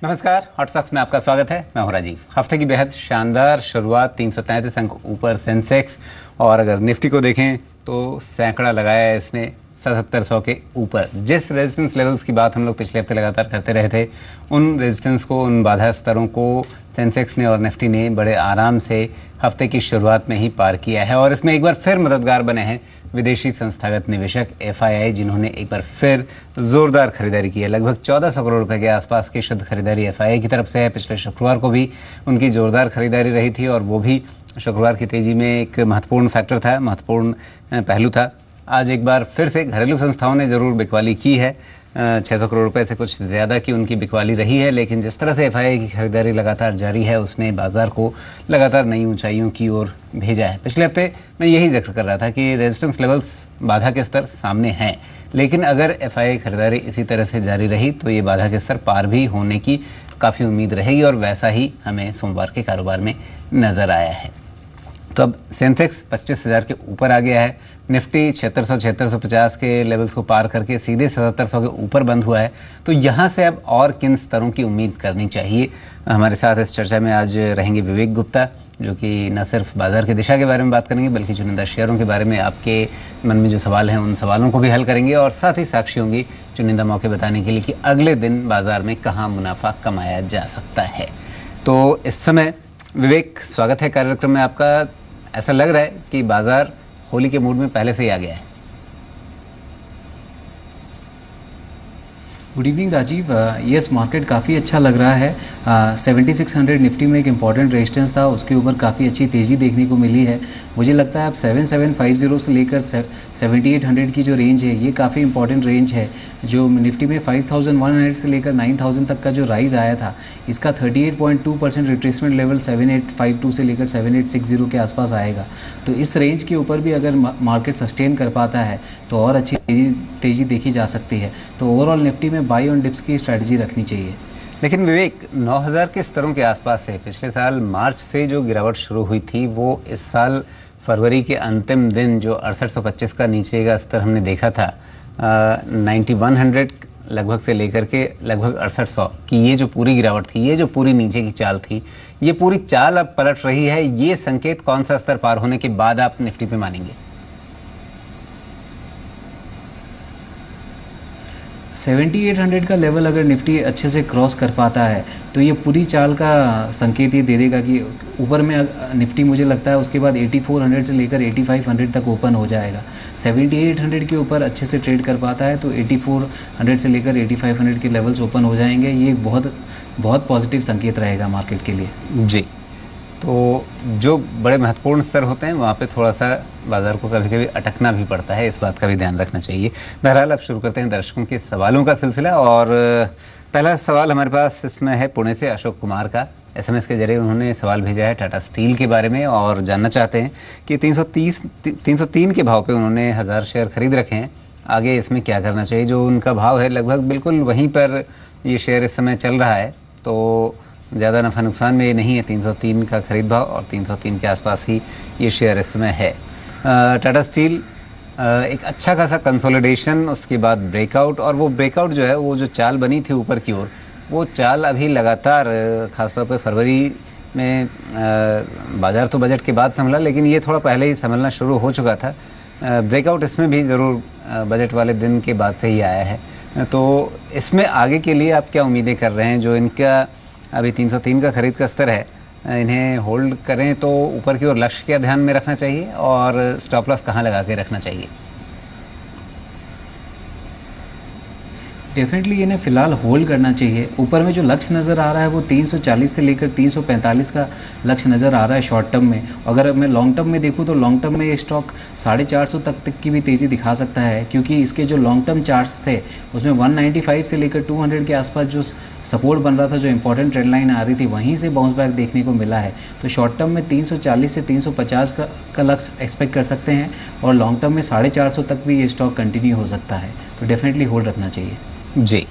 नमस्कार, hot stocks में आपका स्वागत है। मैं हूं राजीव। हफ्ते की बेहद शानदार शुरुआत, 333 अंक ऊपर सेंसेक्स, और अगर निफ्टी को देखें तो सैकड़ा लगाया है इसने 7700 के ऊपर। जिस रेजिस्टेंस लेवल्स की बात हम लोग पिछले हफ्ते लगातार करते रहे थे, उन रेजिस्टेंस को, उन बाधा स्तरों को सेंसेक्स ने और निफ्टी ने बड़े आराम से हफ्ते की शुरुआत में ही पार किया है। और इसमें एक बार फिर मददगार बने हैं विदेशी संस्थागत निवेशक FII, जिन्होंने एक बार फिर जोरदार खरीदारी की है। लगभग 1400 करोड़ रुपए के आसपास की शुद्ध खरीदारी FII की तरफ से है। पिछले शुक्रवार को भी उनकी जोरदार खरीदारी रही थी और वो भी शुक्रवार की तेजी में एक महत्वपूर्ण फैक्टर था, महत्वपूर्ण पहलू था। आज एक बार फिर से घरेलू संस्थाओं ने ज़रूर बिकवाली की है, 600 करोड़ रुपए से कुछ ज़्यादा की उनकी बिकवाली रही है, लेकिन जिस तरह से FII की खरीदारी लगातार जारी है, उसने बाजार को लगातार नई ऊंचाइयों की ओर भेजा है। पिछले हफ्ते मैं यही जिक्र कर रहा था कि रेजिस्टेंस लेवल्स, बाधा के स्तर सामने हैं, लेकिन अगर FII खरीदारी इसी तरह से जारी रही तो ये बाधा के स्तर पार भी होने की काफ़ी उम्मीद रहेगी, और वैसा ही हमें सोमवार के कारोबार में नज़र आया है। तो अब सेंसेक्स 25,000 के ऊपर आ गया है, निफ्टी 7650 के लेवल्स को पार करके सीधे 7700 के ऊपर बंद हुआ है। तो यहाँ से अब और किन स्तरों की उम्मीद करनी चाहिए? हमारे साथ इस चर्चा में आज रहेंगे विवेक गुप्ता, जो कि न सिर्फ बाजार की दिशा के बारे में बात करेंगे, बल्कि चुनिंदा शेयरों के बारे में आपके मन में जो सवाल हैं उन सवालों को भी हल करेंगे, और साथ ही साक्षी होंगी चुनिंदा मौके बताने के लिए कि अगले दिन बाजार में कहाँ मुनाफा कमाया जा सकता है। तो इस समय विवेक, स्वागत है कार्यक्रम में आपका। ऐसा लग रहा है कि बाजार होली के मूड में पहले से ही आ गया है। Good evening Rajiv. Yes, market काफ़ी अच्छा लग रहा है। 7600 निफ्टी में एक इम्पॉर्टेंट रेजिस्टेंस था, उसके ऊपर काफ़ी अच्छी तेज़ी देखने को मिली है। मुझे लगता है अब 7750 से लेकर 7800 की जो रेंज है, ये काफ़ी इंपॉर्टेंट रेंज है। जो निफ्टी में 5100 से लेकर 9000 तक का जो राइज आया था, इसका 38.2% रिट्रेसमेंट लेवल 7852 से लेकर 7860 के आसपास आएगा। तो इस रेंज के ऊपर भी अगर मार्केट सस्टेन कर पाता है तो और अच्छी तेज़ी देखी जा सकती है। तो ओवरऑल निफ्टी में बाई ऑन डिप्स की स्ट्रैटेजी रखनी चाहिए। लेकिन विवेक, 9000 के स्तरों के आसपास से पिछले साल मार्च से जो गिरावट शुरू हुई थी, वो इस साल फरवरी के अंतिम दिन जो 6825 का नीचे का स्तर हमने देखा था, 9100 लगभग से लेकर के लगभग 6800 की ये जो पूरी गिरावट थी, ये जो पूरी नीचे की चाल थी, ये पूरी चाल अब पलट रही है। ये संकेत कौन सा स्तर पार होने के बाद आप निफ्टी पे मानेंगे? 7800 का लेवल अगर निफ्टी अच्छे से क्रॉस कर पाता है तो ये पूरी चाल का संकेत ये दे देगा कि ऊपर में निफ्टी, मुझे लगता है उसके बाद 8400 से लेकर 8500 तक ओपन हो जाएगा। 7800 के ऊपर अच्छे से ट्रेड कर पाता है तो 8400 से लेकर 8500 के लेवल्स ओपन हो जाएंगे। ये बहुत पॉजिटिव संकेत रहेगा मार्केट के लिए। जी, तो जो बड़े महत्वपूर्ण स्तर होते हैं वहाँ पे थोड़ा सा बाजार को कभी कभी अटकना भी पड़ता है, इस बात का भी ध्यान रखना चाहिए। बहरहाल अब शुरू करते हैं दर्शकों के सवालों का सिलसिला, और पहला सवाल हमारे पास इसमें है पुणे से अशोक कुमार का। SMS के जरिए उन्होंने सवाल भेजा है टाटा स्टील के बारे में, और जानना चाहते हैं कि 303 के भाव पे उन्होंने 1000 शेयर खरीद रखे हैं, आगे इसमें क्या करना चाहिए? जो उनका भाव है लगभग बिल्कुल वहीं पर ये शेयर इस समय चल रहा है, तो ज़्यादा नफ़ा नुकसान में ये नहीं है। 303 का खरीद भाव और 303 के आसपास ही ये शेयर इस समय है। टाटा स्टील एक अच्छा खासा कंसोलिडेशन, उसके बाद ब्रेकआउट, और वो ब्रेकआउट जो है, वो जो चाल बनी थी ऊपर की ओर, वो चाल अभी लगातार, ख़ासतौर पे फरवरी में बाज़ार तो बजट के बाद संभला, लेकिन ये थोड़ा पहले ही संभलना शुरू हो चुका था। ब्रेकआउट इसमें भी ज़रूर बजट वाले दिन के बाद से ही आया है। तो इसमें आगे के लिए आप क्या उम्मीदें कर रहे हैं? जो इनका अभी 303 का खरीद का स्तर है, इन्हें होल्ड करें तो ऊपर की ओर लक्ष्य क्या ध्यान में रखना चाहिए, और स्टॉप लॉस कहाँ लगा के रखना चाहिए? डेफिनेटली इन्हें फ़िलहाल होल्ड करना चाहिए। ऊपर में जो लक्ष्य नज़र आ रहा है वो 340 से लेकर 345 का लक्ष्य नज़र आ रहा है शॉर्ट टर्म में। अगर मैं लॉन्ग टर्म में देखूँ तो लॉन्ग टर्म में ये स्टॉक 450 तक की भी तेज़ी दिखा सकता है, क्योंकि इसके जो लॉन्ग टर्म चार्ट्स थे उसमें 195 से लेकर 200 के आसपास जो सपोर्ट बन रहा था, जो इंपॉर्टेंट ट्रेंड लाइन आ रही थी, वहीं से बाउंस बैक देखने को मिला है। तो शॉर्ट टर्म में 340 से 350 का लक्ष्य एक्सपेक्ट कर सकते हैं, और लॉन्ग टर्म में 450 तक भी ये स्टॉक कंटिन्यू हो सकता है। तो डेफिनेटली होल्ड रखना चाहिए। जी।